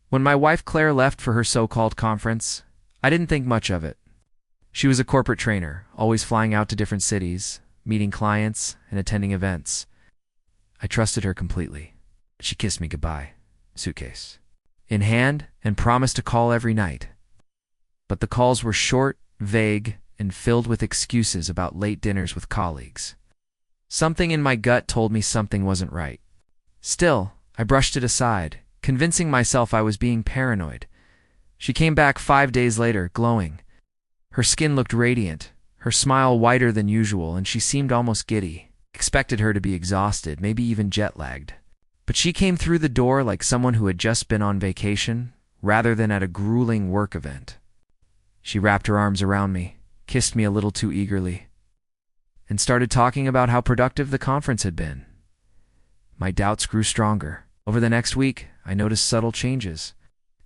When my wife Claire left for her so-called conference, I didn't think much of it. She was a corporate trainer, always flying out to different cities, meeting clients, and attending events. I trusted her completely. She kissed me goodbye, suitcase in hand, and promised to call every night. But the calls were short, vague, and filled with excuses about late dinners with colleagues. Something in my gut told me something wasn't right. Still, I brushed it aside, convincing myself I was being paranoid. She came back 5 days later, glowing. Her skin looked radiant, her smile wider than usual, and she seemed almost giddy. Expected her to be exhausted, maybe even jet-lagged. But she came through the door like someone who had just been on vacation, rather than at a grueling work event. She wrapped her arms around me, kissed me a little too eagerly, and started talking about how productive the conference had been. My doubts grew stronger. Over the next week, I noticed subtle changes.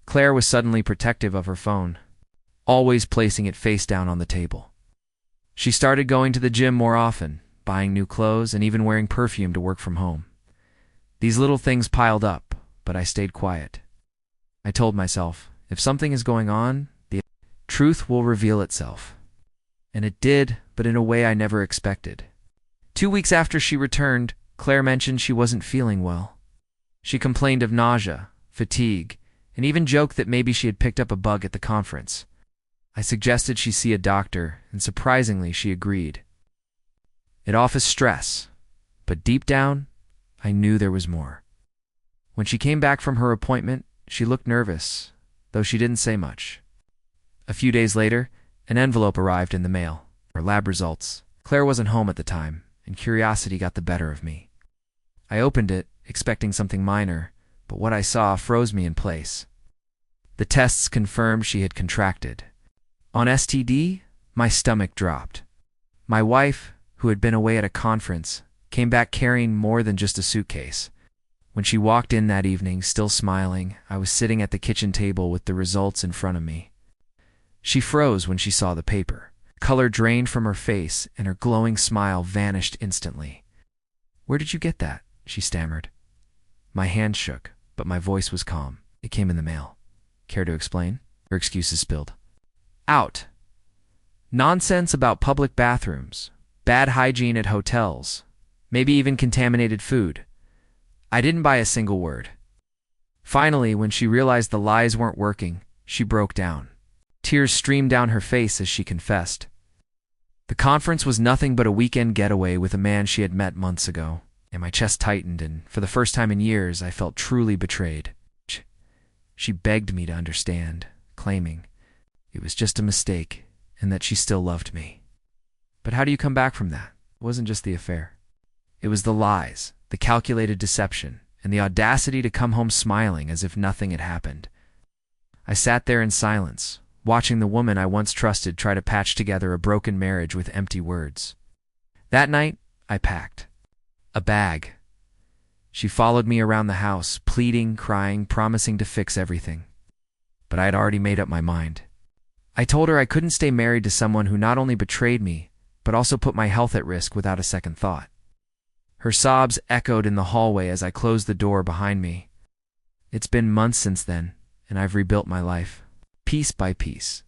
Claire was suddenly protective of her phone, always placing it face down on the table. She started going to the gym more often, buying new clothes, and even wearing perfume to work from home. These little things piled up, but I stayed quiet. I told myself, if something is going on, the truth will reveal itself. And it did, but in a way I never expected. 2 weeks after she returned, Claire mentioned she wasn't feeling well. She complained of nausea, fatigue, and even joked that maybe she had picked up a bug at the conference. I suggested she see a doctor, and surprisingly she agreed. It office stress, but deep down, I knew there was more. When she came back from her appointment, she looked nervous, though she didn't say much. A few days later, an envelope arrived in the mail. Her lab results. Claire wasn't home at the time, and curiosity got the better of me. I opened it, expecting something minor, but what I saw froze me in place. The tests confirmed she had contracted. On STD, my stomach dropped. My wife, who had been away at a conference, came back carrying more than just a suitcase. When she walked in that evening, still smiling, I was sitting at the kitchen table with the results in front of me. She froze when she saw the paper. Color drained from her face, and her glowing smile vanished instantly. "Where did you get that?" she stammered. My hand shook, but my voice was calm. "It came in the mail." "Care to explain?" Her excuses spilled out. Nonsense about public bathrooms, bad hygiene at hotels, maybe even contaminated food. I didn't buy a single word. Finally, when she realized the lies weren't working, she broke down. Tears streamed down her face as she confessed. The conference was nothing but a weekend getaway with a man she had met months ago, and my chest tightened, and for the first time in years, I felt truly betrayed. She begged me to understand, claiming it was just a mistake and that she still loved me. But how do you come back from that? It wasn't just the affair. It was the lies, the calculated deception, and the audacity to come home smiling as if nothing had happened. I sat there in silence, watching the woman I once trusted try to patch together a broken marriage with empty words. That night, I packed a bag. She followed me around the house, pleading, crying, promising to fix everything. But I had already made up my mind. I told her I couldn't stay married to someone who not only betrayed me, but also put my health at risk without a second thought. Her sobs echoed in the hallway as I closed the door behind me. It's been months since then, and I've rebuilt my life, piece by piece.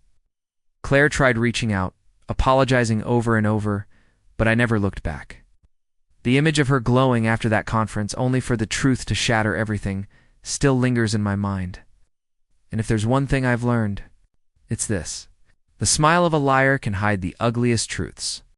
Claire tried reaching out, apologizing over and over, but I never looked back. The image of her glowing after that conference, only for the truth to shatter everything, still lingers in my mind. And if there's one thing I've learned, it's this. The smile of a liar can hide the ugliest truths.